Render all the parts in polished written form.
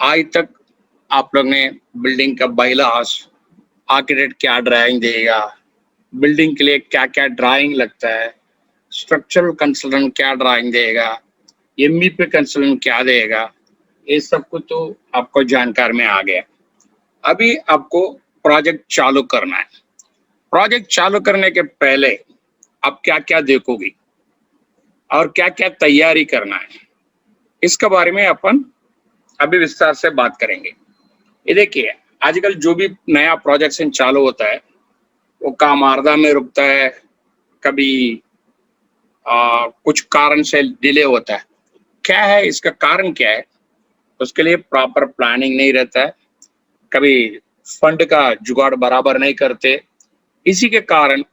आज तक आप लोग ने बिल्डिंग का बाइलॉज, आर्किटेक्ट क्या ड्राइंग देगा, बिल्डिंग के लिए क्या-क्या ड्राइंग लगता है, स्ट्रक्चरल कंसल्टेंट क्या ड्राइंग देगा, एमईपी कंसल्टेंट क्या देगा, ये सब कुछ तो आपको जानकार में आ गया। अभी आपको प्रोजेक्ट चालू करना है। प्रोजेक्ट चालू करने के पहले आप क्या-क्या देखोगे और क्या-क्या तैयारी करना है, इसके बारे में अपन अभी विस्तार से बात करेंगे। ये देखिए, आजकल जो भी नया प्रोजेक्शन चालू होता है, वो काम आर्धा में रुकता है, कभी कुछ कारण से डिले होता है। क्या है इसका कारण क्या है? उसके लिए प्रॉपर प्लानिंग नहीं रहता है, कभी फंड का जुगाड़ बराबर नहीं करते, इसी के कारण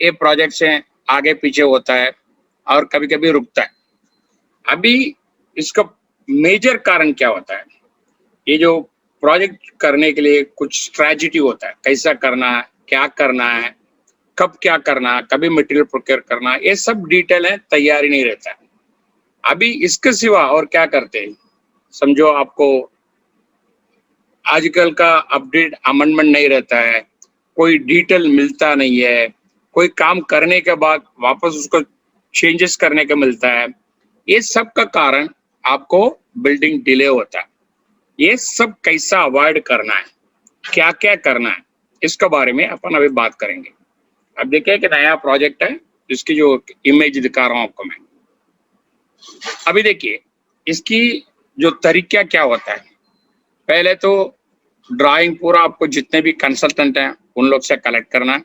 ये प्रोजेक्ट से आगे पीछे होता है और कभी-कभी रुकता है। अभी इसका मेजर कारण क्या होता है? ये जो प्रोजेक्ट करने के लिए कुछ स्ट्रैटेजी होता है, कैसा करना है, क्या करना है, कब क्या करना है, कभी मटेरियल प्रोक्योर करना है, ये सब डिटेल है, तैयारी नहीं रहता है। अभी इसके सिवा और क्या करते हैं? समझो आपको आजकल का अपडेट अमेंडमेंट नहीं रहता है, कोई डिटेल मिलता नहीं है, कोई काम करने के बाद वापस उसको चेंजेस करने का मिलता है। ये सब का कारण आपको बिल्डिंग डिले होता है। ये सब कैसा अवॉइड करना है, क्या-क्या करना है, इसके बारे में अपन अभी बात करेंगे। अब देखिए एक नया प्रोजेक्ट है, इसकी जो इमेज दिखा रहा हूँ आपको मैं। अभी देखिए, इसकी जो तरीका क्या होता है, पहले तो ड्राइंग पूरा आपको जितने भी कंसल्टेंट हैं, उन लोग से कलेक्ट करना है।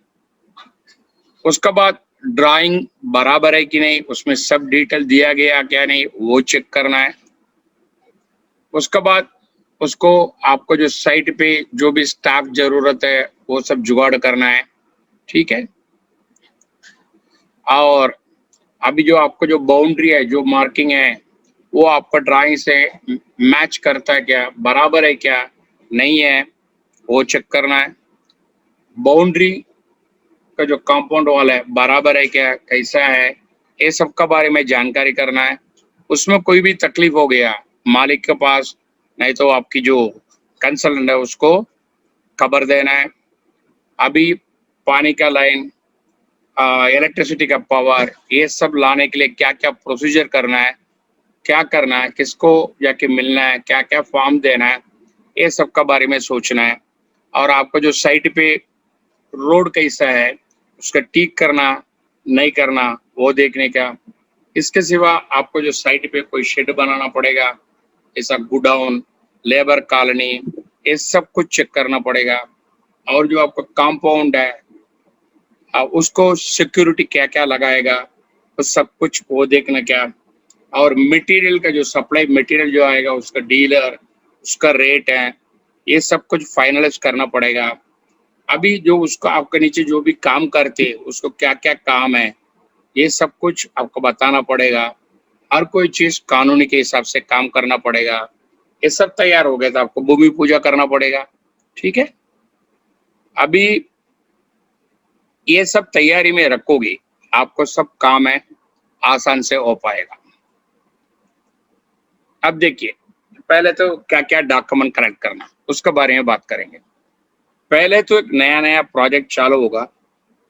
उसके बाद ड्राइंग बराबर है कि नहीं, उसमें सब डिटेल दिया गया क्या नहीं, वो चेक करना है। उसके बाद उसको आपको जो साइट पे जो भी स्टाफ जरूरत है, वो सब जुगाड़ करना है, ठीक है? और अभी जो आपको जो बाउंड्री है, जो मार्किंग है, वो आपका ड्राइंग से मैच करता है क्या, बराबर है क्या, नहीं है, वो चेक करना है। बाउंड्री का जो कंपाउंड वॉल है, बराबर है क्या, कैसा है, ये सब का बारे में जानकारी करना है। उसमें कोई भी तकलीफ हो गया, मालिक के पास, नहीं तो आपकी जो कंसल्टेंट है, उसको खबर देना है। अभी पानी का लाइन, इलेक्ट्रिसिटी का पावर, ये सब लाने के लिए क्या-क्या प्रोसीजर करना है, क्या करना है, किसको जाके मिलना है, क्या-क्या फॉर्म देना है, ये सब का बारे में सोचना है। और आपको जो साइट पे रोड कैसा है, उसका ठीक करना, नहीं करना, वो देखने का। इसके सिवा आपको जो साइट पे कोई शेड बनाना पड़ेगा, ऐसा गोडाउन, लेबर कॉलोनी, ये सब कुछ चेक करना पड़ेगा। और जो आपका कंपाउंड है, उसको सिक्योरिटी क्या-क्या लगाएगा, वो सब कुछ वो देखना क्या। और मटेरियल का जो सप्लाई मटेरियल जो आएगा, उसका डीलर, उसका रेट है, ये सब कुछ फाइनलाइज करना पड़ेगा। अभी जो उसका आपके नीचे जो भी काम करते हैं, उसको क्या-क्या काम है, ये सब कुछ आपको बताना पड़ेगा। हर कोई चीज़ कानूनी के हिसाब से काम करना पड़ेगा। ये सब तैयार हो गया तो आपको भूमि पूजा करना पड़ेगा, ठीक है? अभी ये सब तैयारी में रखोगे, आपको सब काम है, आसान से हो पाएगा। अब देखिए, पहले तो क्या-क्या डॉक्यूमेंट कलेक्ट करना, उसके बारे में बात करेंगे। पहले तो एक नया-नया प्रोजेक्ट चालू होगा,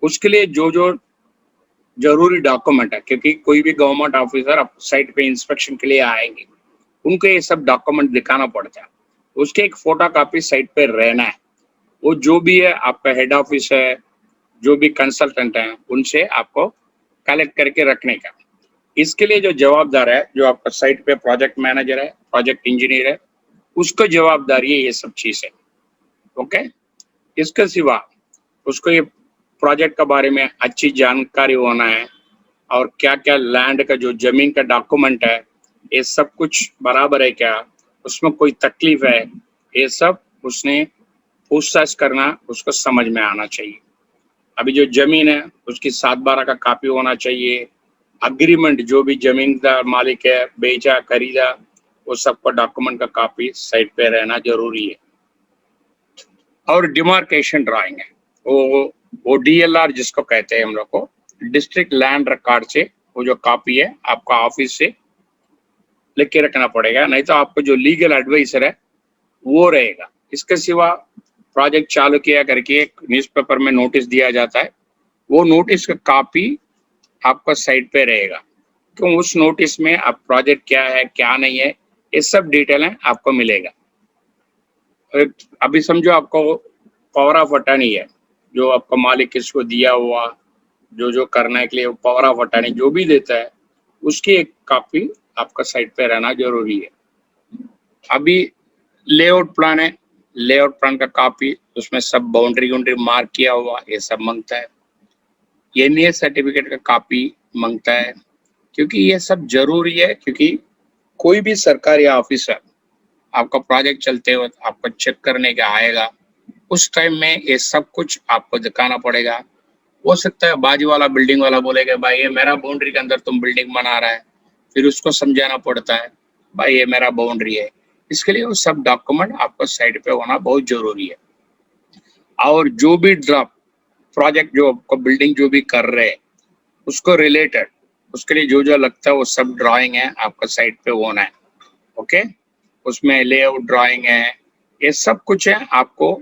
उसके लिए जो-जो ज़रूरी डॉक्यूमेंट है, क्योंकि कोई भी गवर्नमेंट ऑफिसर आप साइट पे इंस्पेक्शन के लिए आएंगे, उनको ये सब डॉक्यूमेंट दिखाना पड़ता है। उसके एक फोटोकॉपी साइट पे रहना है। वो जो भी है, आपका हेड ऑफिस है, जो भी कंसल्टेंट हैं, उनसे आपको कलेक्ट करके रखने का। इसके लिए जो जवाबदार है, जो आपका साइट पे प्रोजेक्ट मैनेजर है, प्रोजेक्ट इंजीनियर है, उसको जवाबदारी है ये सब चीज़ें, ओके? इसके सिवा उसको ये प्रोजेक्ट के बारे में अच्छी जानकारी होना है और क्या-क्या लैंड का जो ज़मीन का डॉक्यूमेंट है, ये सब कुछ बराबर है क्या? उसमें कोई तकलीफ है, ये सब उसने पूछताछ करना, उसको समझ में आना चाहिए। अभी जो ज़मीन है, उसकी 7/12 का कॉपी होना चाहिए। एग्रीमेंट जो भी ज़मीनदार मालिक है, बेचा, खरीदा, वो सबका डॉक्यूमेंट का कॉपी साइट पे रहना ज़रूरी है। और डिमार्केशन ड्राइंग है, वो डीएलआर जिसको कहते हैं हम लोग को, डिस्ट्रिक्ट लैंड रिकॉर्ड से वो जो कॉपी है आपका ऑफिस से लिख के रखना पड़ेगा, नहीं तो आपको जो लीगल एडवाइजर है वो रहेगा। इसके सिवा प्रोजेक्ट चालू किया करके एक न्यूज़पेपर में नोटिस दिया जाता है, वो नोटिस का कॉपी आपका साइट पे रहेगा, क्यों उस नोटिस में आप प्रोजेक्ट क्या है क्या नहीं है ये सब डिटेल है आपको मिलेगा। अभी समझो आपको पावर ऑफ अटॉर्नी है, जो आपका मालिक किसको दिया हुआ, जो जो करने के लिए पावर ऑफ अटॉर्नी जो भी देता है उसकी एक कॉपी आपका साइट पे रहना जरूरी है। अभी लेआउट प्लान है, लेआउट प्लान का कॉपी, उसमें सब बाउंड्री मार्क किया हुआ ये सब मांगता है। एनए सर्टिफिकेट का कॉपी मांगता है, क्योंकि ये सब जरूरी है, क्योंकि कोई भी सरकारी ऑफिसर आपका प्रोजेक्ट चलते वक्त आपको चेक करने का आएगा, उस टाइम में ये सब कुछ आपको दिखाना पड़ेगा। हो सकता है बाजू वाला बिल्डिंग वाला बोलेगा भाई ये मेरा बाउंड्री के अंदर तुम बिल्डिंग बना रहा है, फिर उसको समझाना पड़ता है भाई ये मेरा बाउंड्री है। इसके लिए वो सब डॉक्यूमेंट आपको साइड पे होना बहुत जरूरी है। और जो भी ड्राफ्ट प्रोजेक्ट जो आपको बिल्डिंग जो भी कर रहे हैं उसको रिलेटेड, उसके लिए जो जो लगता है वो सब ड्राइंग है आपका साइट पे होना है। ओके, उसमें लेआउट ड्राइंग है, ये सब कुछ है आपको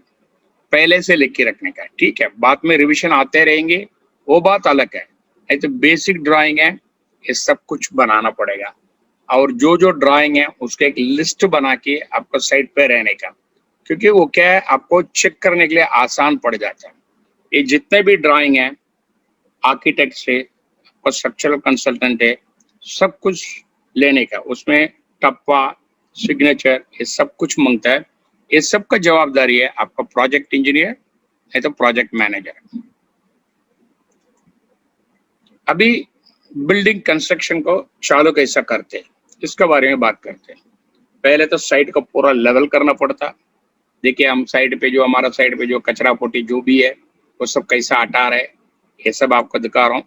पहले से लिख के रखने का है। ठीक है, बाद में रिवीजन आते रहेंगे वो बात अलग है, नहीं तो बेसिक ड्राइंग है ये सब कुछ बनाना पड़ेगा। और जो जो ड्राइंग है उसके एक लिस्ट बना के आपको साइट पे रहने का, क्योंकि वो क्या है आपको चेक करने के लिए आसान पड़ जाता है। ये जितने भी ड्राइंग है आर्किटेक्ट से आपका स्ट्रक्चरल कंसल्टेंट है, सब कुछ लेने का, उसमें टप्पा सिग्नेचर ये सब कुछ मांगता है। ये सब का जवाबदारी है आपका प्रोजेक्ट इंजीनियर नहीं तो प्रोजेक्ट मैनेजर। अभी बिल्डिंग कंस्ट्रक्शन को चालू कैसा करते हैं इसके बारे में बात करते हैं। पहले तो साइट को पूरा लेवल करना पड़ता। देखिए हम साइड पे जो हमारा साइड पे जो कचरा पोटी जो भी है वो सब कैसा हटा रहे ये सब आपको दिखा रहा हूँ।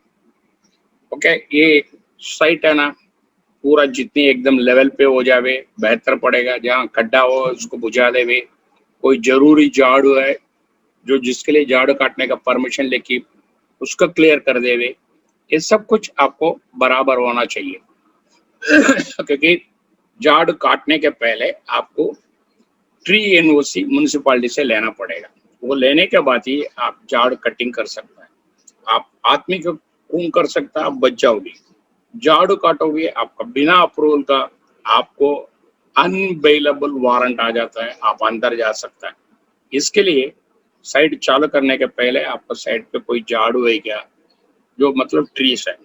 ओके, ये साइट है ना, पूरा जितनी एकदम लेवल पे हो जावे बेहतर पड़ेगा। जहाँ खड्डा हो उसको बुझा देवे, कोई जरूरी झाड़ू है जो जिसके लिए झाड़ू काटने का परमिशन लेके उसको क्लियर कर देवे, ये सब कुछ आपको बराबर होना चाहिए। क्योंकि झाड़ू काटने के पहले आपको ट्री एनओसी म्युनिसिपालिटी से लेना पड़ेगा, वो लेने के बाद ही आप झाड़ कटिंग कर सकते हैं। आप आदमी को खून कर सकता है, आप बच जाओगे। झाड़ू काटोगे आपका बिना अप्रूवल का आपको अनअवेलेबल वारंट आ जाता है, आप अंदर जा सकता है। इसके लिए साइट चालू करने के पहले आपको साइट पे कोई झाड़ू है क्या, जो मतलब ट्रीज है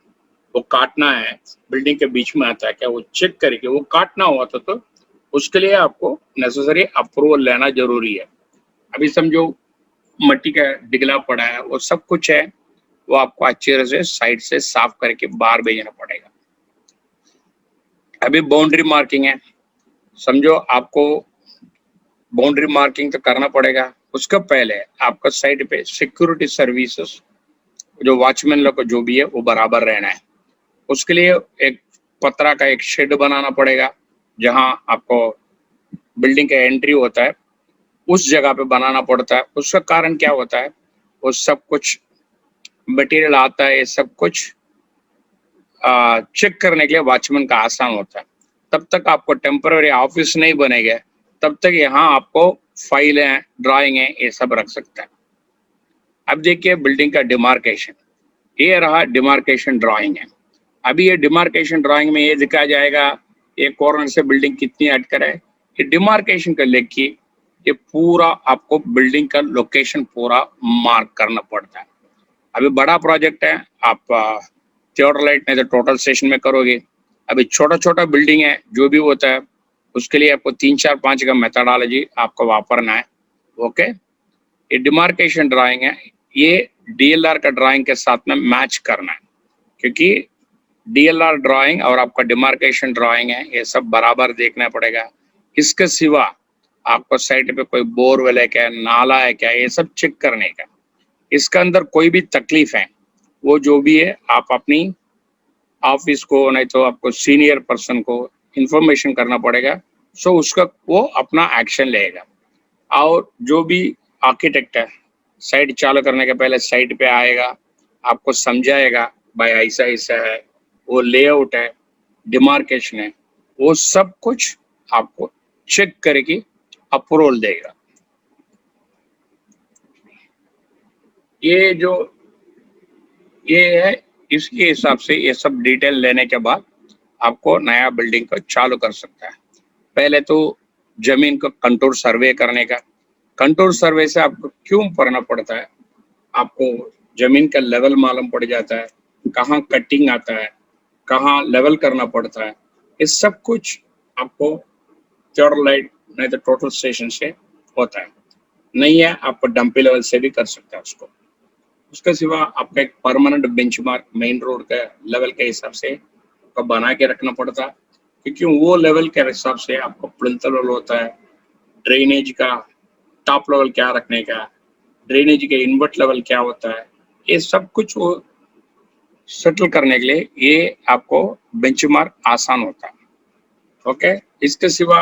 वो काटना है, बिल्डिंग के बीच में आता है क्या, वो चेक करके वो काटना हुआ तो उसके लिए आपको नेसेसरी अप्रूवल लेना जरूरी है। अभी समझो मट्टी का डिगला पड़ा है, वो सब कुछ है, वो आपको अच्छी तरह से साइड से साफ करके बाहर भेजना पड़ेगा। अभी बाउंड्री मार्किंग है, समझो आपको बाउंड्री मार्किंग तो करना पड़ेगा। उसके पहले आपका साइड पे सिक्योरिटी सर्विसेज जो वॉचमैन लोग जो भी है वो बराबर रहना है। उसके लिए एक पतरा का एक शेड बनाना पड़ेगा, जहां आपको बिल्डिंग का एंट्री होता है उस जगह पे बनाना पड़ता है। उसका कारण क्या होता है, वो सब कुछ मटेरियल आता है, ये सब कुछ चेक करने के लिए वॉचमैन का आसान होता है। तब तक आपको टेम्पररी ऑफिस नहीं बनेगा, तब तक यहाँ आपको फाइलें ड्राइंग है ये सब रख सकता है। अब देखिए बिल्डिंग का डिमार्केशन, ये रहा डिमार्केशन ड्राइंग है। अभी ये डिमार्केशन ड्राइंग में ये दिखाया जाएगा ये कॉर्नर से बिल्डिंग कितनी हटकर है, ये डिमार्केशन का लेके ये पूरा आपको बिल्डिंग का लोकेशन पूरा मार्क करना पड़ता है। अभी बड़ा प्रोजेक्ट है, आप थियोडोलाइट नहीं तो टोटल स्टेशन में करोगे। अभी छोटा छोटा बिल्डिंग है जो भी होता है उसके लिए आपको 3 4 5 का मेथोडोलॉजी आपको वापरना है। ओके, ये डिमार्केशन ड्राइंग है, ये डीएलआर का ड्राइंग के साथ में मैच करना है, क्योंकि डीएलआर ड्राइंग और आपका डिमार्केशन ड्राइंग है ये सब बराबर देखना पड़ेगा। इसके सिवा आपको साइट पे कोई बोरवेल है क्या, नाला है क्या, ये सब चेक करने का। इसके अंदर कोई भी तकलीफ है वो जो भी है आप अपनी ऑफिस को नहीं तो आपको सीनियर पर्सन को इंफॉर्मेशन करना पड़ेगा, सो उसका वो अपना एक्शन लेगा। और जो भी आर्किटेक्ट है साइट चालू करने के पहले साइट पे आएगा, आपको समझाएगा भाई ऐसा ऐसा है, वो लेआउट है, डिमार्केशन है, वो सब कुछ आपको चेक करके अप्रूवल देगा। ये जो ये है, इसके हिसाब से ये सब डिटेल लेने के बाद आपको नया बिल्डिंग को चालू कर सकता है। पहले तो जमीन को कंटूर सर्वे करने का। कंटूर सर्वे से आपको क्यों पढ़ना पड़ता है, आपको जमीन का लेवल मालूम पड़ जाता है, कहाँ कटिंग आता है, कहाँ लेवल करना पड़ता है, ये सब कुछ आपको थियोडोलाइट नहीं तो टोटल स्टेशन से होता है। नहीं है आपको डंपी लेवल से भी कर सकता है उसको। उसके सिवा आपका एक परमानेंट बेंचमार्क मेन रोड का लेवल के हिसाब से आपको बना के रखना पड़ता है, क्योंकि वो लेवल के हिसाब से आपको प्लिंथ लेवल होता है, ड्रेनेज का टॉप लेवल क्या रखने का, ड्रेनेज के इनवर्ट लेवल क्या होता है, ये सब कुछ वो सेटल करने के लिए ये आपको बेंचमार्क आसान होता है। ओके, इसके सिवा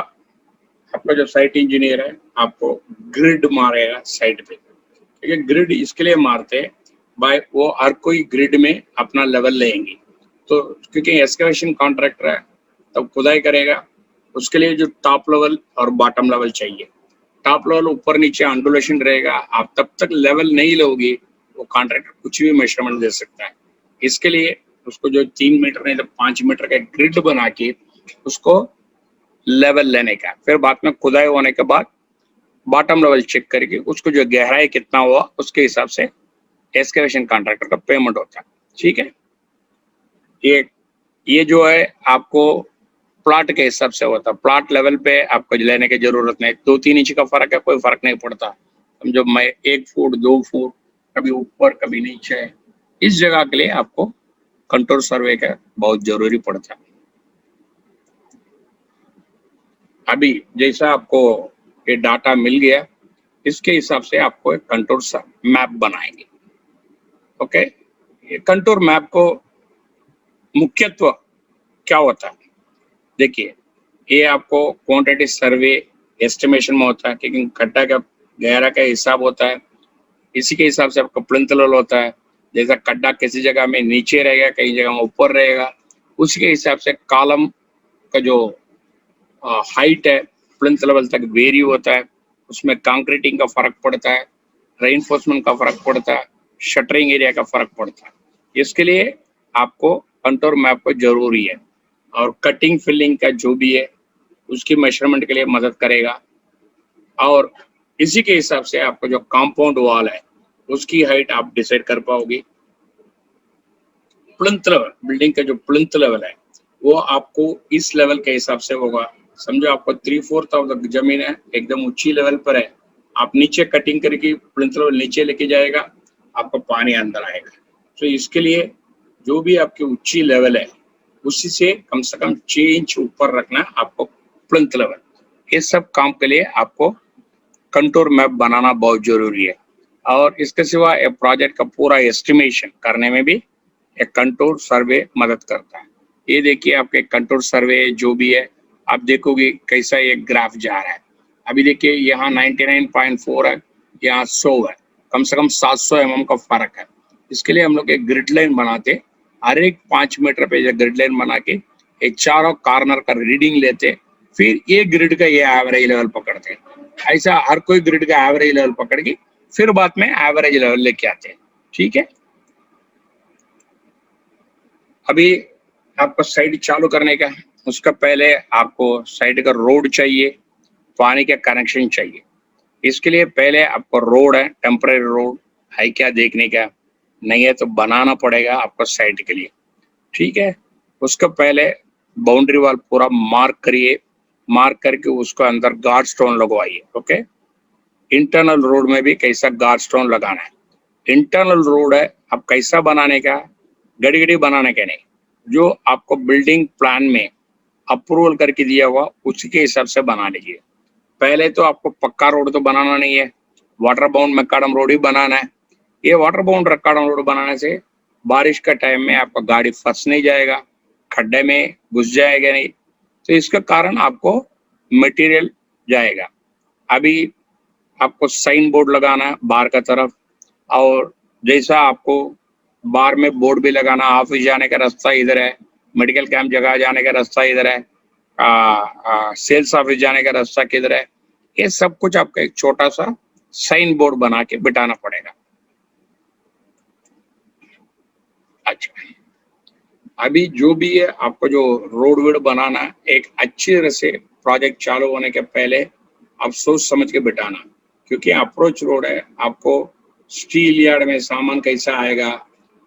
आपका जो साइट इंजीनियर है आपको ग्रिड मारेगा साइट पे। ठीक है, ग्रिड इसके लिए मारते हैं भाई वो हर कोई ग्रिड में अपना लेवल लेंगे, तो क्योंकि एक्सकवेशन कॉन्ट्रैक्टर है तो खुदाई करेगा, उसके लिए जो टॉप लेवल और बॉटम लेवल चाहिए। टॉप लेवल ऊपर नीचे अंडुलेशन रहेगा, आप तब तक लेवल नहीं लोगे वो कॉन्ट्रैक्टर कुछ भी मेजरमेंट दे सकता है। इसके लिए उसको जो 3 मीटर नहीं तो 5 मीटर का ग्रिड बना के उसको लेवल लेने का, फिर बाद में खुदाई होने के बाद बॉटम लेवल चेक करके उसको जो गहराई कितना हुआ उसके हिसाब से एक्सकेवेशन कॉन्ट्रैक्टर का पेमेंट होता है। ठीक है, ये जो है आपको प्लॉट के हिसाब से होता है। प्लॉट लेवल पे आपको लेने की जरूरत नहीं, 2-3 इंच का फर्क है, कोई फर्क नहीं पड़ता। समझो मैं 1 फुट 2 फुट कभी ऊपर कभी नीचे, इस जगह के लिए आपको कंटूर सर्वे का बहुत जरूरी पड़ता है। अभी जैसा आपको ये डाटा मिल गया, इसके हिसाब से आपको एक कंटूर मैप बनाएंगे। ओके, ये कंटूर मैप को मुख्यत्व क्या होता है, देखिए ये आपको क्वांटिटी सर्वे एस्टिमेशन में होता है, क्योंकि खड्डा का गहरा का हिसाब होता है, इसी के हिसाब से आपका प्लिंथ लेवल होता है। जैसा खड्डा किसी जगह में नीचे रहेगा, कई जगह में ऊपर रहेगा, उसी के हिसाब से कॉलम का जो हाइट है प्लिंथ लेवल तक वेरी होता है, उसमें कंक्रीटिंग का फर्क पड़ता है, रेइनफोर्समेंट का फर्क पड़ता है, शटरिंग एरिया का फर्क पड़ता है। इसके लिए आपको कंटूर मैप को जरूरी है, और कटिंग फिलिंग का जो भी है उसकी मेजरमेंट के लिए मदद करेगा। और इसी के हिसाब से आपको जो कंपाउंड वॉल है उसकी हाइट आप डिसाइड कर पाओगे। प्लिंथ लेवल, बिल्डिंग का जो प्लिंथ लेवल है वो आपको इस लेवल के हिसाब से होगा। समझो आपको 3/4 ऑफ द जमीन है एकदम ऊंची लेवल पर है, आप नीचे कटिंग करके प्लिंथ लेवल नीचे लेके जाएगा, आपको पानी अंदर आएगा। तो इसके लिए जो भी आपकी ऊंची लेवल है उसी से कम 6 इंच ऊपर रखना आपको प्लिंथ लेवल। ये सब काम के लिए आपको कंटूर मैप बनाना बहुत जरूरी है। और इसके सिवा एक प्रोजेक्ट का पूरा एस्टिमेशन करने में भी एक कंटूर सर्वे मदद करता है। ये देखिए आपके कंटूर सर्वे जो भी है, आप देखोगे कैसा ये ग्राफ जा रहा है। अभी देखिए यहाँ 99.4 है, यहाँ 100 है, कम से कम 700 mm का फर्क है। इसके लिए हम लोग एक ग्रिड लाइन बनाते, हर एक 5 मीटर पे ग्रिड लाइन बना के एक चारों कॉर्नर का रीडिंग लेते, फिर ये ग्रिड का ये एवरेज लेवल पकड़ते। ऐसा हर कोई ग्रिड का एवरेज लेवल पकड़ के फिर बाद में एवरेज लेवल लेके आते हैं। ठीक है, अभी आपको साइट चालू करने का, उसका पहले आपको साइट का रोड चाहिए, पानी का कनेक्शन चाहिए। इसके लिए पहले आपको रोड है, टेम्परेरी रोड है क्या देखने का, नहीं है तो बनाना पड़ेगा आपको साइट के लिए। ठीक है, उसका पहले बाउंड्री वॉल पूरा मार्क करिए, मार्क करके उसको अंदर गार्ड स्टोन लगवाइए। ओके, इंटरनल रोड में भी कैसा गार्ड स्टोन लगाना है। इंटरनल रोड है आप कैसा बनाने का, गड़ी गड़ी बनाने का नहीं, जो आपको बिल्डिंग प्लान में अप्रूवल करके दिया हुआ उसी के हिसाब से बना लीजिए। पहले तो आपको पक्का रोड तो बनाना नहीं है, वाटर बाउंड मैकाडम रोड ही बनाना है। ये वाटर बाउंड मैकाडम रोड बनाने से बारिश का टाइम में आपका गाड़ी फंस नहीं जाएगा, खड्डे में घुस जाएगा नहीं, तो इसका कारण आपको मटेरियल जाएगा। अभी आपको साइन बोर्ड लगाना है बाहर का तरफ, और जैसा आपको बाहर में बोर्ड भी लगाना, ऑफिस जाने का रास्ता इधर है, मेडिकल कैंप जगह जाने का रास्ता इधर है, सेल्स ऑफिस जाने का रास्ता किधर है, ये सब कुछ आपको एक छोटा सा साइन बोर्ड बना के बिठाना पड़ेगा। अच्छा, अभी जो भी है आपको जो रोड वोड बनाना है, एक अच्छी तरह से प्रोजेक्ट चालू होने के पहले आप सोच समझ के बिठाना, क्योंकि अप्रोच रोड है, आपको स्टील यार्ड में सामान कैसा आएगा,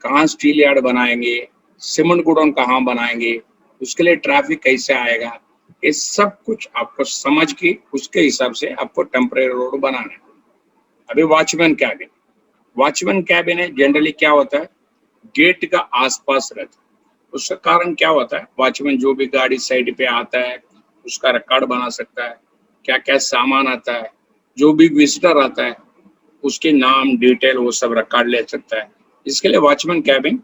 कहाँ स्टील यार्ड बनाएंगे, सीमेंट गोडाउन कहाँ बनाएंगे, उसके लिए ट्रैफिक कैसे आएगा, ये सब कुछ आपको समझ के उसके हिसाब से आपको टेम्परेरी रोड बनाना है। अभी वॉचमैन कैबिन है, जनरली क्या होता है, गेट का आसपास रहता है। उसका कारण क्या होता है, वॉचमैन जो भी गाड़ी साइड पे आता है उसका रिकॉर्ड बना सकता है, क्या क्या सामान आता है, जो भी विजिटर आता है उसके नाम डिटेल वो सब रिकॉर्ड ले सकता है। इसके लिए वॉचमैन कैबिन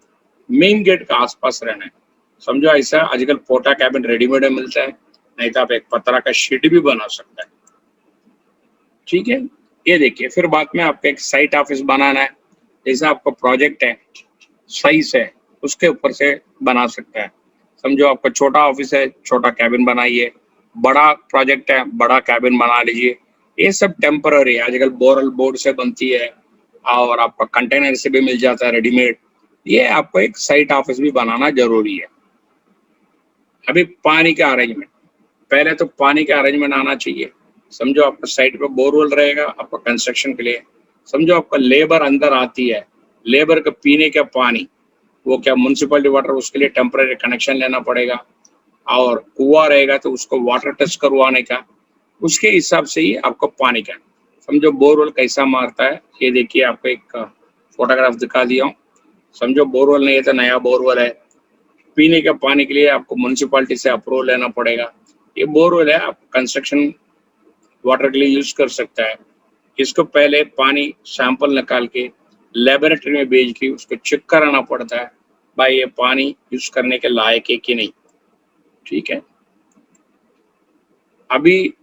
मेन गेट का आसपास रहना है। समझो ऐसा आजकल पोटा कैबिन रेडीमेड मिलता है, नहीं तो आप एक पतरा का शीट भी बना सकता है। ठीक है, ये देखिए, फिर बाद में आपको एक साइट ऑफिस बनाना है, जैसा आपका प्रोजेक्ट है साइज है उसके ऊपर से बना सकता है। समझो आपका छोटा ऑफिस है, छोटा कैबिन बनाइए, बड़ा प्रोजेक्ट है, बड़ा कैबिन बना लीजिए। ये सब टेम्पररी है, आजकल बोरल बोर्ड से बनती है और आपका कंटेनर से भी मिल जाता है रेडीमेड। ये आपको एक साइट ऑफिस भी बनाना जरूरी है। अभी पानी का अरेंजमेंट, पहले तो पानी का अरेंजमेंट आना चाहिए। समझो आपका साइट पे बोरवेल रहेगा आपका कंस्ट्रक्शन के लिए, समझो आपका लेबर अंदर आती है, लेबर का पीने का पानी वो क्या म्युनिसिपलिटी वाटर, उसके लिए टेम्पररी कनेक्शन लेना पड़ेगा, और कुआं रहेगा तो उसको वाटर टेस्ट करवाने का, उसके हिसाब से ही आपको पानी का। समझो बोरवेल कैसा मारता है, ये देखिए आपको एक फोटोग्राफ दिखा दिया हूँ। समझो बोरवेल नहीं है तो नया बोरवेल है, पीने का पानी के लिए आपको म्युनिसिपलिटी से अप्रूवल लेना पड़ेगा। ये बोरवेल है, आप कंस्ट्रक्शन वाटर के लिए यूज कर सकता है। इसको पहले पानी सैंपल निकाल के लेबोरेटरी में भेज के उसको चेक कराना पड़ता है, भाई ये पानी यूज करने के लायक है कि नहीं। ठीक है, अभी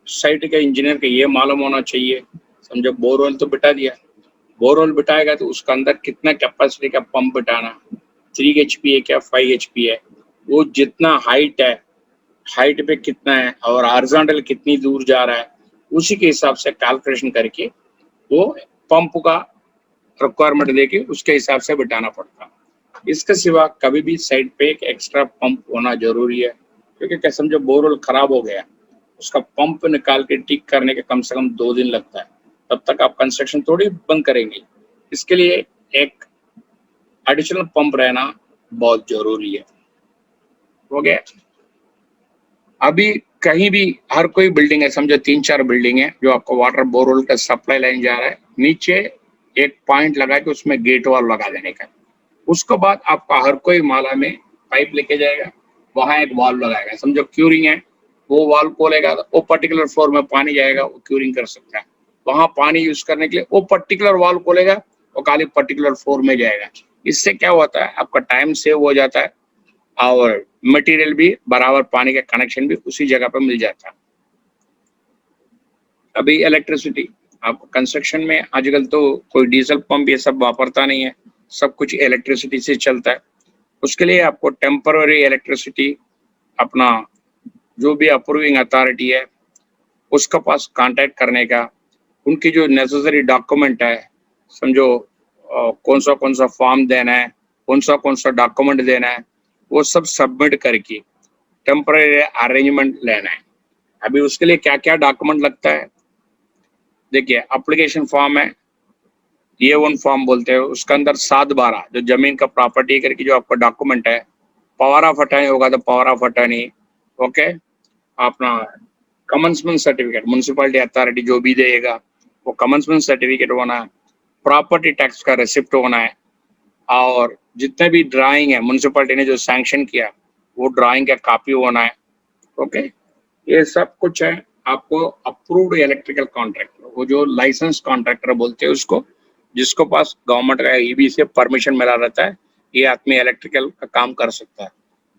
साइट के इंजीनियर को ये मालूम होना चाहिए, समझो बोरवेल तो बिठा दिया, बोरवेल बिठाएगा तो उसका अंदर कितना कैपेसिटी का पंप बिठाना, 3 HP है क्या 5 HP है, वो जितना हाइट है, हाइट पे कितना है और हॉरिजॉन्टल कितनी दूर जा रहा है, उसी के हिसाब से कैलकुलेशन करके वो पंप का रिक्वायरमेंट देके उसके हिसाब से बिठाना पड़ता। इसके सिवा कभी भी साइड पे एक एक्स्ट्रा पंप होना जरूरी है, क्योंकि क्या समझो बोरवेल खराब हो गया, उसका पंप निकाल के ठीक करने के कम से कम 2 दिन लगता है, तब तक आप कंस्ट्रक्शन थोड़ी बंद करेंगे। इसके लिए एक एडिशनल पंप रहना बहुत जरूरी है। हो गया, अभी कहीं भी हर कोई बिल्डिंग है, समझो 3-4 बिल्डिंग है जो आपको वाटर बोरवेल का सप्लाई लाइन जा रहा है, नीचे एक पॉइंट लगा के उसमें गेट वॉल लगा देने का। उसके बाद आपका हर कोई माला में पाइप लेके जाएगा, वहां एक वाल्व लगाएगा, समझो क्यूरिंग है, वो वाल्व खोलेगा तो वो पर्टिकुलर फ्लोर में पानी जाएगा, वो क्यूरिंग कर सकता है। वहां पानी यूज करने के लिए वो पर्टिकुलर वाल्व खोलेगा, वो खाली पर्टिकुलर फ्लोर में जाएगा। इससे क्या होता है, आपका टाइम सेव हो जाता है और मटेरियल भी बराबर, पानी का कनेक्शन भी उसी जगह पर मिल जाता है। अभी इलेक्ट्रिसिटी, आपको कंस्ट्रक्शन में आजकल तो कोई डीजल पंप ये सब वापरता नहीं है, सब कुछ इलेक्ट्रिसिटी से चलता है। उसके लिए आपको टेम्पररी इलेक्ट्रिसिटी अपना जो भी अप्रूविंग अथॉरिटी है उसका पास कांटेक्ट करने का, उनकी जो नेसेसरी डॉक्यूमेंट है, समझो कौन सा फॉर्म देना है, कौन सा डॉक्यूमेंट देना है, वो सब सबमिट करके टेम्पररी अरेंजमेंट लेना है। अभी उसके लिए क्या क्या डॉक्यूमेंट लगता है, देखिए एप्लीकेशन फॉर्म है, A1 फॉर्म बोलते हैं, उसके अंदर 7/12 जो जमीन का प्रॉपर्टी करके जो आपका डॉक्यूमेंट है, पावर ऑफ अटर्नी होगा तो पावर ऑफ अटर्नी, ओके, अपना कमेंसमेंट सर्टिफिकेट म्युनिसिपलिटी अथॉरिटी जो भी देगा वो कमेंसमेंट सर्टिफिकेट होना है, प्रॉपर्टी टैक्स का रिसिप्ट होना है, और जितने भी ड्राइंग है म्युनिसिपलिटी ने जो सैंक्शन किया वो ड्राइंग का कॉपी होना है। ओके, ये सब कुछ है। आपको अप्रूव्ड इलेक्ट्रिकल कॉन्ट्रैक्टर, वो जो लाइसेंस कॉन्ट्रैक्टर बोलते हैं उसको, जिसको पास गवर्नमेंट का EB से परमिशन मिला रहता है, ये आदमी इलेक्ट्रिकल का काम कर सकता है,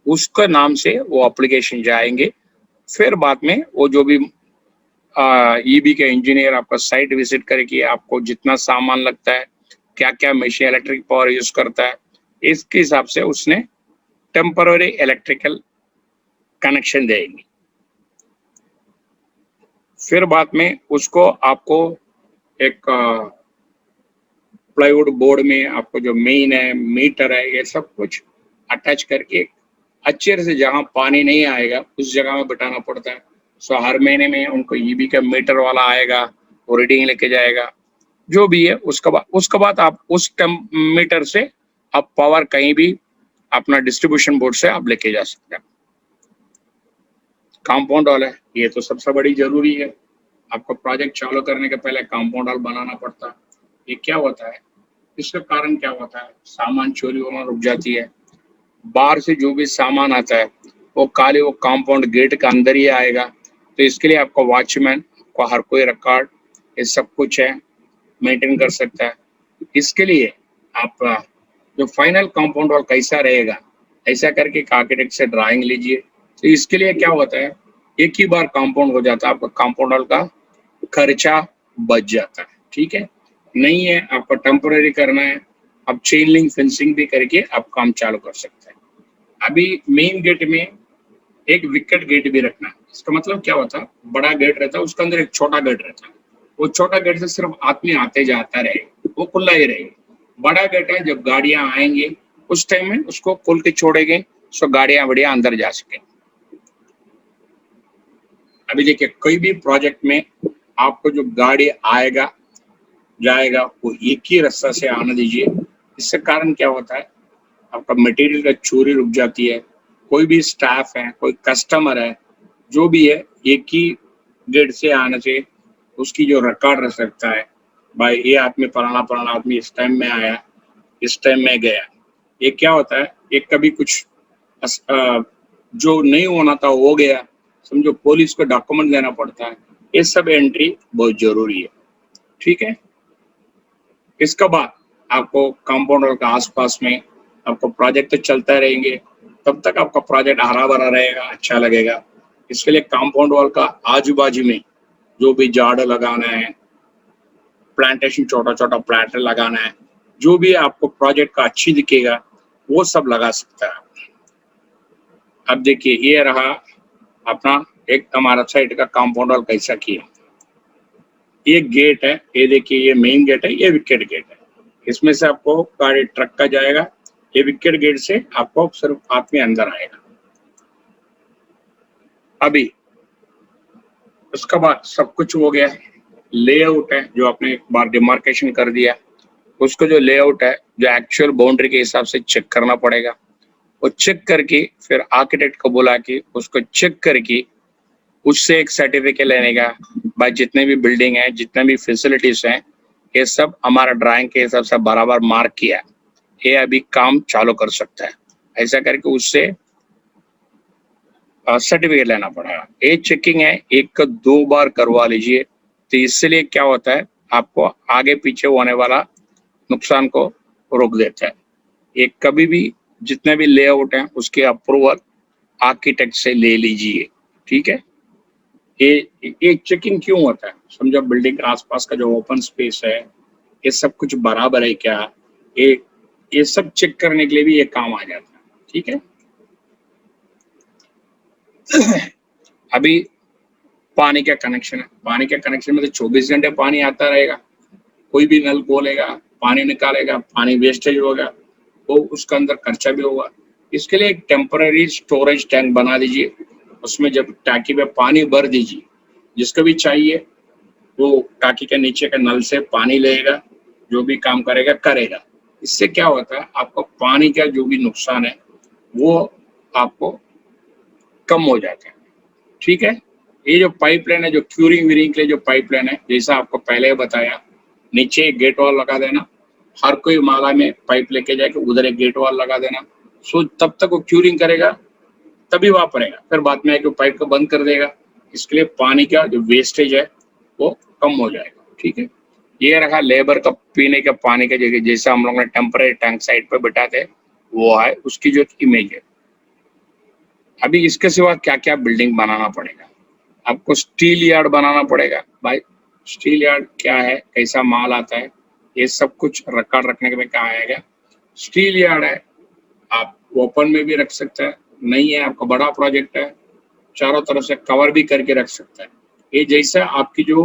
उसके नाम से वो एप्लीकेशन जाएंगे। फिर बाद में वो जो भी EB के इंजीनियर आपका साइट विजिट करके आपको जितना सामान लगता है, क्या क्या मशीन इलेक्ट्रिक पावर यूज करता है, इसके हिसाब से उसने टेम्पररी इलेक्ट्रिकल कनेक्शन देंगे। फिर बाद में उसको आपको एक प्लाईवुड बोर्ड में आपको जो मेन है, मीटर है, ये सब कुछ अटैच करके अच्छे से जहाँ पानी नहीं आएगा उस जगह में बिठाना पड़ता है। सो हर महीने में उनको ईबी का मीटर वाला आएगा, वो रीडिंग लेके जाएगा, जो भी है। उसके बाद आप उस मीटर से आप पावर कहीं भी अपना डिस्ट्रीब्यूशन बोर्ड से आप लेके जा सकते हैं। कंपाउंड वॉल है, ये तो सबसे बड़ी जरूरी है। आपको प्रोजेक्ट चालू करने के पहले कंपाउंड वॉल बनाना पड़ता है। ये क्या होता है, इसका कारण क्या होता है, सामान चोरी होना रुक जाती है। बाहर से जो भी सामान आता है वो खाली वो कंपाउंड गेट के अंदर ही आएगा। तो इसके लिए आपको वॉचमैन को हर कोई रिकॉर्ड ये सब कुछ है मेंटेन कर सकता है। इसके लिए आप जो फाइनल कंपाउंड वॉल कैसा रहेगा ऐसा करके एक आर्किटेक्ट से ड्राइंग लीजिए। तो इसके लिए क्या होता है, एक ही बार कंपाउंड हो जाता है, आपका कंपाउंड वॉल का खर्चा बच जाता है। ठीक है, नहीं है आपको टेम्पररी करना है, आप चेन लिंक फेंसिंग भी करके आप काम चालू कर सकते हैं। अभी मेन गेट में एक विकेट गेट भी रखना है। इसका मतलब क्या होता है, बड़ा गेट रहता है, उसके अंदर एक छोटा गेट रहता है। वो छोटा गेट से सिर्फ आदमी आते जाता रहे, वो खुला ही रहेगा। बड़ा गेट है, जब गाड़ियां आएंगे उस टाइम में उसको खोल के छोड़ेंगे, सो गाड़ियां बढ़िया अंदर जा सके। अभी देखिए, कोई भी प्रोजेक्ट में आपको जो गाड़ी आएगा जाएगा वो एक ही रास्ता से आने दीजिए। इससे कारण क्या होता है, आपका मटेरियल का चोरी रुक जाती है। कोई भी स्टाफ है, कोई कस्टमर है, जो भी है, एक ही गेट से आने से उसकी जो रिकॉर्ड रह सकता है, भाई ये आदमी फलाना फलाना आदमी इस टाइम में आया, इस टाइम में गया। ये क्या होता है, ये कभी कुछ जो नहीं होना था वो गया, समझो पुलिस को डॉक्यूमेंट देना पड़ता है। ये सब एंट्री बहुत जरूरी है। ठीक है, इसके बाद आपको कंपाउंड वॉल के आसपास में आपको प्रोजेक्ट तो चलता रहेंगे, तब तक आपका प्रोजेक्ट हरा भरा रहेगा, अच्छा लगेगा। इसके लिए कंपाउंड वॉल का आजू बाजू में जो भी झाड़ लगाना है, प्लांटेशन छोटा छोटा प्लांट लगाना है, जो भी आपको प्रोजेक्ट का अच्छी दिखेगा वो सब लगा सकता है। अब देखिए, ये रहा अपना एक हमारा साइड का कंपाउंड वॉल कैसा किया। ये गेट है, ये देखिए, ये मेन गेट है, ये विकेट गेट है। इसमें से आपको गाड़ी ट्रक का जाएगा, ये विकेट गेट से आपको सिर्फ आदमी अंदर आएगा। अभी उसके बाद सब कुछ हो गया, लेआउट है जो आपने एक बार डिमार्केशन कर दिया, उसको जो लेआउट है जो एक्चुअल बाउंड्री के हिसाब से चेक करना पड़ेगा। वो चेक करके फिर आर्किटेक्ट को बुला के उसको चेक करके उससे एक सर्टिफिकेट लेने का, भाई जितने भी बिल्डिंग है, जितने भी फैसिलिटीज हैं, ये सब हमारा ड्राइंग के हिसाब से बराबर मार्क किया, ये अभी काम चालू कर सकता है। ऐसा करके उससे सर्टिफिकेट लेना पड़ेगा। ये चेकिंग है, एक का 2 बार करवा लीजिए। तो इससे क्या होता है, आपको आगे पीछे होने वाला नुकसान को रोक देता है। ये कभी भी जितने भी लेआउट हैं उसके अप्रूवल आर्किटेक्ट से ले लीजिए। ठीक है, ये चेकिंग क्यों होता है, समझो बिल्डिंग के आसपास का जो ओपन स्पेस है ये सब कुछ बराबर है क्या, ये सब चेक करने के लिए भी ये काम आ जाता है। ठीक है, अभी पानी का कनेक्शन है, पानी के कनेक्शन में तो 24 घंटे पानी आता रहेगा। कोई भी नल खोलेगा, पानी निकालेगा, पानी वेस्टेज होगा, वो उसका अंदर खर्चा भी होगा। इसके लिए एक टेम्पररी स्टोरेज टैंक बना दीजिए, उसमें जब टाकी में पानी भर दीजिए, जिसको भी चाहिए वो टाकी के नीचे के नल से पानी लेगा, जो भी काम करेगा करेगा। इससे क्या होता है, आपको पानी का जो भी नुकसान है वो आपको कम हो जाता है। ठीक है, ये जो पाइपलाइन है, जो क्यूरिंग वीरिंग के लिए जो पाइपलाइन है, जैसा आपको पहले बताया, नीचे एक गेट वॉल लगा देना, हर कोई माला में पाइप लेके जाके उधर एक गेट वॉल लगा देना। सो तब तक वो क्यूरिंग करेगा, तभी वापरेगा, फिर बाद में आके पाइप को बंद कर देगा। इसके लिए पानी का जो वेस्टेज है वो कम हो जाएगा। ठीक है, ये रहा लेबर का पीने का पानी का जगह, जैसा हम लोग ने टेम्पररी टैंक साइड पर बिठाते वो है, उसकी जो इमेज है। अभी इसके सिवा क्या क्या बिल्डिंग बनाना पड़ेगा, आपको स्टील यार्ड बनाना पड़ेगा। भाई स्टील यार्ड क्या है, कैसा माल आता है, ये सब कुछ रिकॉर्ड रखने के में कहा आएगा। स्टील यार्ड है, आप ओपन में भी रख सकते हैं, नहीं है आपका बड़ा प्रोजेक्ट है चारों तरफ से कवर भी करके रख सकता है। ये जैसा आपकी जो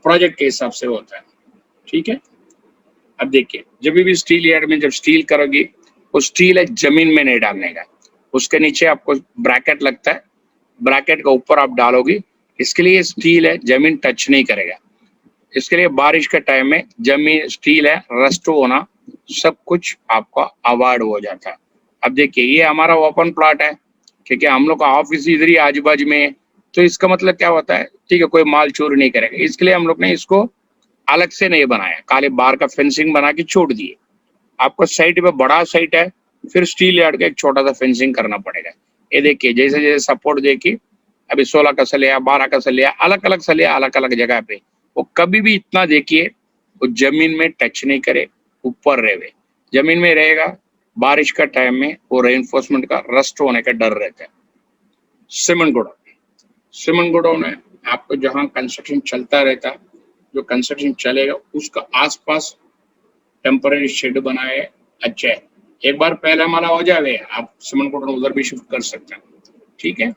प्रोजेक्ट के हिसाब से होता है, ठीक है। अब देखिए, जब भी स्टील यार्ड में जब स्टील करोगी, वो स्टील है जमीन में नहीं डालने का, उसके नीचे आपको ब्रैकेट लगता है, ब्रैकेट का ऊपर आप डालोगी। इसके लिए स्टील है जमीन टच नहीं करेगा। इसके लिए बारिश के टाइम में जमीन स्टील है रस्ट होना सब कुछ आपका अवॉइड हो जाता है। अब देखिए, ये हमारा ओपन प्लॉट है, क्योंकि हम लोग का ऑफिस इधर ही आजू बाजू में है, तो इसका मतलब क्या होता है, ठीक है, कोई माल चोरी नहीं करेगा। इसके लिए हम लोग ने इसको अलग से नहीं बनाया, खाली बाहर का फेंसिंग बना के छोड़ दिए। आपको साइड पे बड़ा साइट है, फिर स्टील यार्ड का एक छोटा सा फेंसिंग करना पड़ेगा। ये देखिए, जैसे जैसे सपोर्ट देखिए, अभी 16 का सलिया, 12 का सलिया, अलग अलग सलिया अलग अलग जगह पे। वो कभी भी इतना देखिए, वो जमीन में टच नहीं करे, ऊपर रहे। जमीन में रहेगा, बारिश का टाइम में वो रेनफोर्समेंट का रस्ट होने का डर रहता है। सीमेंट गोडाउन है, आपको जहाँ कंस्ट्रक्शन चलता रहता है, जो कंस्ट्रक्शन चलेगा उसका आसपास टेम्पररी शेड बनाए, अच्छा है। एक बार पहले हमारा हो जाए, आप सीमेंट गोडाउन उधर भी शिफ्ट कर सकते हैं, ठीक है।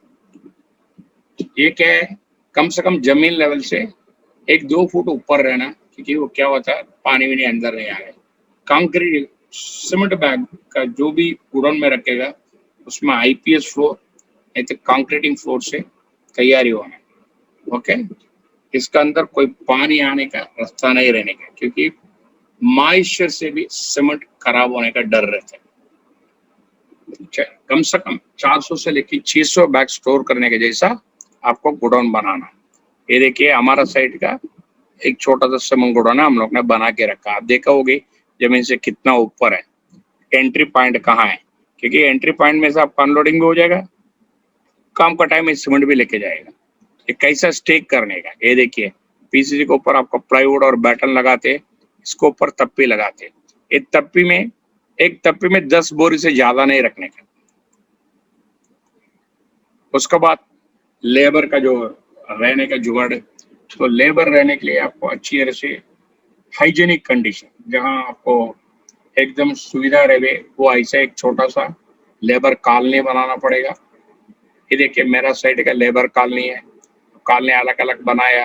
ये क्या है, कम से कम जमीन लेवल से 1-2 फुट ऊपर रहना, क्योंकि वो क्या होता है, पानी भी नहीं अंदर नहीं आए। कंक्रीट सीमेंट बैग का जो भी गोडाउन में रखेगा, उसमें आईपीएस फ्लोर नहीं तो कंक्रीटिंग फ्लोर से तैयारी होना, ओके। इसका अंदर कोई पानी आने का रास्ता नहीं रहने का, क्योंकि मॉइस्चर से भी सीमेंट खराब होने का डर रहता है। कम से कम 400 से लेकर 600 बैग स्टोर करने के जैसा आपको गोडाउन बनाना। ये देखिए, हमारा साइड का एक छोटा सा सीमेंट गोडाउन है, हम लोग ने बना के रखा। आप देखा होगी जमीन से कितना ऊपर है। एंट्री पॉइंट कहाँ है, क्योंकि एंट्री पॉइंट में से आपका अनलोडिंग भी हो जाएगा, काम का टाइम में सीमेंट भी लेके जाएगा। ये कैसा स्टेक करने का, ये देखिए, पीसीसी के ऊपर आपका प्लाईवुड और बैटन लगाते, इसको ऊपर तप्पी लगाते। एक तप्पी में 10 बोरी से ज्यादा नहीं रखने का। उसके बाद लेबर का जो रहने का जुगाड़, तो लेबर रहने के लिए आपको अच्छी तरह से हाइजेनिक कंडीशन, जहां आपको एकदम सुविधा रहे, वो ऐसा एक छोटा सा लेबर कॉलोनी बनाना पड़ेगा। ये देखिए, मेरा साइड का लेबर कॉलोनी है, कॉलोनी अलग अलग बनाया।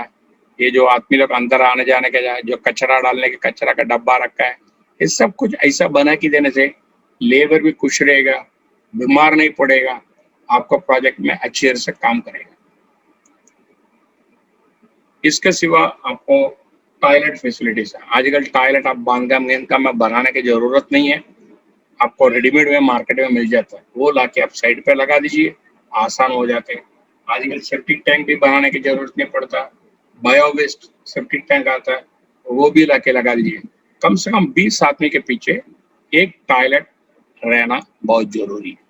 ये जो आदमी लोग अंदर आने जाने के जाए, जो कचरा डालने के कचरा का डब्बा रखा है, ये सब कुछ ऐसा बना के देने से लेबर भी खुश रहेगा, बीमार नहीं पड़ेगा, आपका प्रोजेक्ट में अच्छी तरह से काम करेगा। इसके सिवा आपको टॉयलेट फैसिलिटीज है। आजकल टॉयलेट आप बांधकाम में बनाने की जरूरत नहीं है, आपको रेडीमेड में मार्केट में मिल जाता है, वो लाके आप साइड पे लगा दीजिए, आसान हो जाते हैं। आजकल सेप्टिक टैंक भी बनाने की जरूरत नहीं पड़ता, बायो वेस्ट सेप्टिक टैंक आता है, वो भी लाके लगा दीजिए। कम से कम 20 आदमी के पीछे एक टॉयलेट रहना बहुत जरूरी है।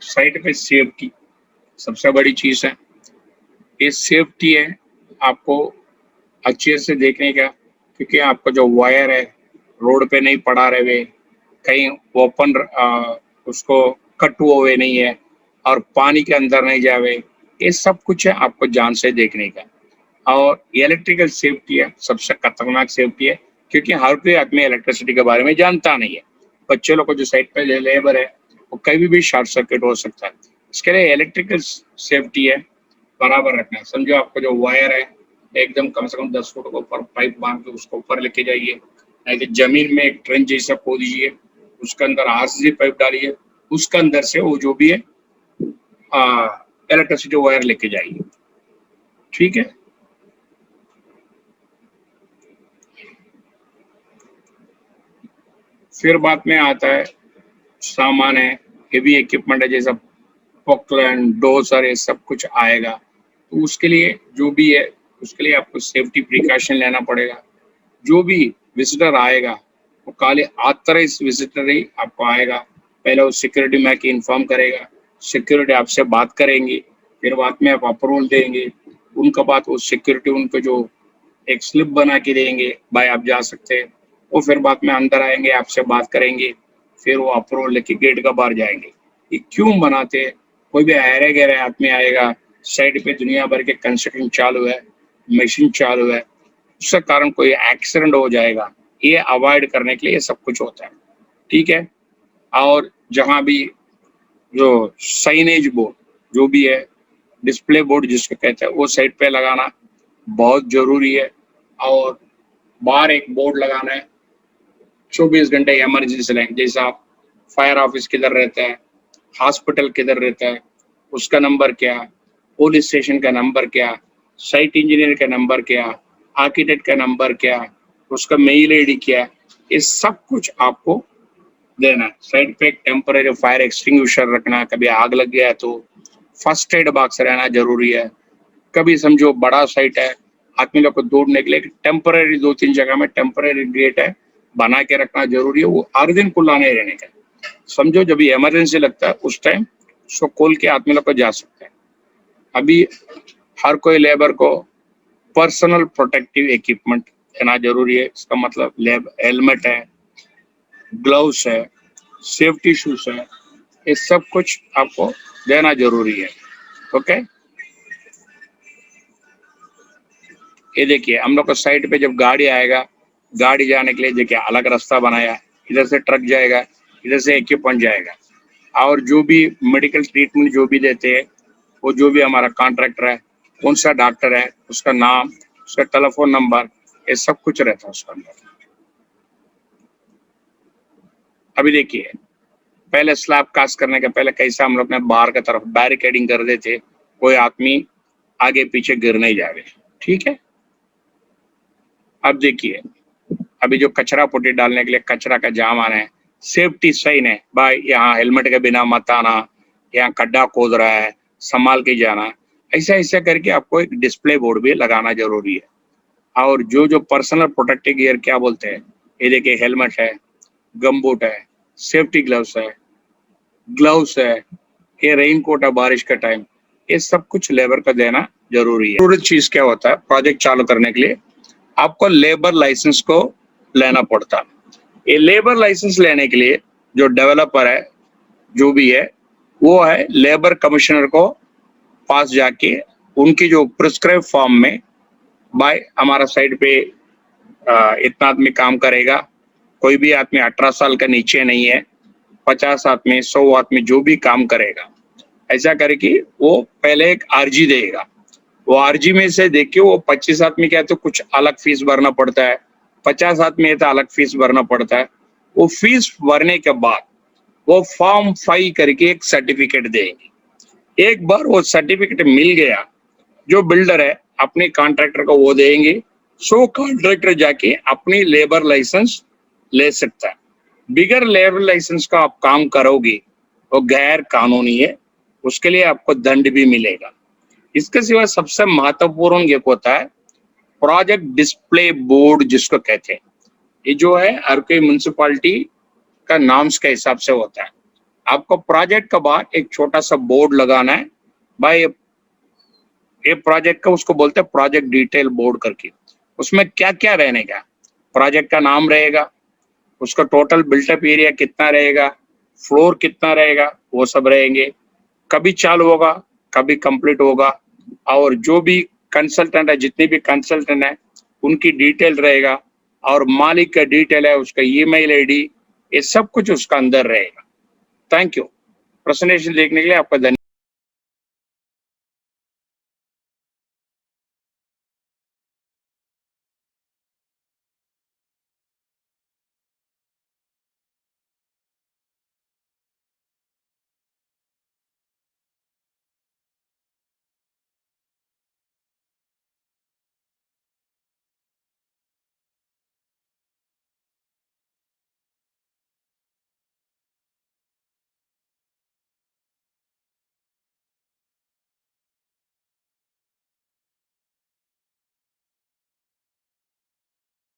साइड पे सेफ्टी सबसे बड़ी चीज है। ये सेफ्टी है आपको अच्छे से देखने का, क्योंकि आपका जो वायर है रोड पे नहीं पड़ा रहे, कहीं ओपन उसको कट हुए नहीं है, और पानी के अंदर नहीं जावे, ये सब कुछ है आपको जान से देखने का। और इलेक्ट्रिकल सेफ्टी है सबसे खतरनाक सेफ्टी है, क्योंकि हर कोई आदमी इलेक्ट्रिसिटी के बारे में जानता नहीं है। बच्चे लोग को जो साइड पे लेबर है, वो कभी भी शॉर्ट सर्किट हो सकता है। इसके लिए इलेक्ट्रिकल सेफ्टी है बराबर रखना है। समझो आपको जो वायर है एकदम कम से कम 10 फुट के ऊपर पाइप बांध के उसको ऊपर लेके जाइए, नहीं तो जमीन में एक ट्रेंच जैसा खोद दीजिए, उसके अंदर आरसीसी पाइप डालिए, उसके अंदर से वो जो भी है इलेक्ट्रिसिटी वायर लेके जाइए, ठीक है। फिर बाद में आता है सामान है, हेवी इक्विपमेंट है, जैसा पोकलैंड डोजर, ये सब कुछ आएगा, तो उसके लिए जो भी है उसके लिए आपको सेफ्टी प्रिकॉशन लेना पड़ेगा। जो भी विजिटर आएगा वो खाली ऑथराइज विजिटर ही आपको आएगा। पहले वो सिक्योरिटी मैन की इन्फॉर्म करेगा, सिक्योरिटी आपसे बात करेंगी, फिर बाद में आप अप्रूवल देंगे, उनका बाद वो सिक्योरिटी उनको जो एक स्लिप बना के देंगे, भाई आप जा सकते हैं। वो फिर बाद में अंदर आएंगे, आपसे बात करेंगे, फिर वो अप्रूवल लेके गेट का बाहर जाएंगे। ये क्यों बनाते हैं, कोई भी अरे गहरे आदमी आएगा, साइड पे दुनिया भर के कंस्ट्रक्शन चालू है, मशीन चालू है, उसका कारण कोई एक्सीडेंट हो जाएगा, ये अवॉइड करने के लिए ये सब कुछ होता है, ठीक है। और जहाँ भी जो साइनेज बोर्ड जो भी है, डिस्प्ले बोर्ड जिसको कहते हैं, वो साइड पे लगाना बहुत जरूरी है। और बाहर एक बोर्ड लगाना है 24 घंटे इमरजेंसी लाइन, जैसे आप फायर ऑफिस किधर रहता है, हॉस्पिटल किधर रहता है, उसका नंबर क्या, पुलिस स्टेशन का नंबर क्या, साइट इंजीनियर का नंबर क्या, आर्किटेक्ट का नंबर क्या, उसका मेल आईडी क्या, ये सब कुछ आपको देना है। साइड पे एक टेम्पररी फायर एक्सटिंग्विशर रखना, कभी आग लग गया है तो फर्स्ट एड बॉक्स रहना जरूरी है। कभी समझो बड़ा साइट है, आदमी लोग को दौड़ने के लिए टेम्पररी 2-3 जगह में टेम्पररी गेट है, बना के रखना जरूरी है। वो हर दिन खुला नहीं रहने का, समझो जब इमरजेंसी लगता है उस टाइम उसको खोल के आदमी लोग को जा सकते हैं। अभी हर कोई लेबर को पर्सनल प्रोटेक्टिव इक्विपमेंट देना जरूरी है। इसका मतलब हेलमेट है, ग्लव्स है, सेफ्टी शूज है, ये सब कुछ आपको देना जरूरी है। ओके, ये देखिए हम लोग को साइड पे जब गाड़ी आएगा, गाड़ी जाने के लिए देखिए अलग रास्ता बनाया, इधर से ट्रक जाएगा, इधर से इक्विपमेंट जाएगा। और जो भी मेडिकल ट्रीटमेंट जो भी देते हैं, वो जो भी हमारा कॉन्ट्रैक्टर है, कौन सा डॉक्टर है, उसका नाम, उसका टेलीफोन नंबर, ये सब कुछ रहता है उसका अंदर। अभी देखिए पहले स्लैब कास्ट करने के पहले कैसा हम लोग ने बाहर की तरफ बैरिकेडिंग कर देते, कोई आदमी आगे पीछे गिर नहीं जाए, ठीक है। अब देखिए अभी जो कचरा पुट्टी डालने के लिए कचरा का जाम आना है, सेफ्टी साइन है भाई, यहाँ हेलमेट के बिना मत आना, यहाँ खड्डा खोद रहा है, संभाल के जाना। ऐसा ऐसा करके आपको एक डिस्प्ले बोर्ड भी लगाना जरूरी है। और जो जो पर्सनल प्रोटेक्टिव गियर क्या बोलते हैं, ये देखिए हेलमेट है, गमबूट है, सेफ्टी ग्लव्स है, ये रेन कोट है बारिश का टाइम, ये सब कुछ लेबर का देना जरूरी है। जरूरी चीज क्या होता है, प्रोजेक्ट चालू करने के लिए आपको लेबर लाइसेंस को लेना पड़ता है। ये लेबर लाइसेंस लेने के लिए जो डेवलपर है जो भी है, वो है लेबर कमिश्नर को पास जाके उनकी जो प्रिस्क्राइब फॉर्म में, भाई हमारा साइड पे इतना आदमी काम करेगा, कोई भी आदमी 18 साल का नीचे नहीं है, 50 आदमी 100 आदमी जो भी काम करेगा, ऐसा करके वो पहले एक आरजी देगा। वो आरजी में से देख के वो 25 आदमी क्या है तो कुछ अलग फीस भरना पड़ता है, 50 आदमी है तो अलग फीस भरना पड़ता है। वो फीस भरने के बाद वो फॉर्म 5 करके एक सर्टिफिकेट देंगे। एक बार वो सर्टिफिकेट मिल गया, जो बिल्डर है अपने कॉन्ट्रैक्टर को वो देंगे, सो कॉन्ट्रैक्टर जाके अपनी लेबर लाइसेंस ले सकता है। बिगर लेबर लाइसेंस का आप काम करोगे वो गैर कानूनी है, उसके लिए आपको दंड भी मिलेगा। इसके सिवा सबसे महत्वपूर्ण ये होता है प्रोजेक्ट डिस्प्ले बोर्ड जिसको कहते हैं। ये जो है हर कोई म्युनिसिपालिटी का नाम्स के हिसाब से होता है। आपको प्रोजेक्ट के बाद एक छोटा सा बोर्ड लगाना है भाई, ये प्रोजेक्ट का उसको बोलते हैं प्रोजेक्ट डिटेल बोर्ड करके। उसमें क्या क्या रहने का, प्रोजेक्ट का नाम रहेगा, उसका टोटल बिल्टअप एरिया कितना रहेगा, फ्लोर कितना रहेगा, वो सब रहेंगे, कभी चालू होगा, कभी कंप्लीट होगा, और जो भी कंसल्टेंट है, जितने भी कंसल्टेंट है उनकी डिटेल रहेगा, और मालिक का डिटेल है, उसका ईमेल आईडी, ये सब कुछ उसका अंदर रहेगा। Thank you. प्रेजेंटेशन देखने के लिए आपका धन्यवाद।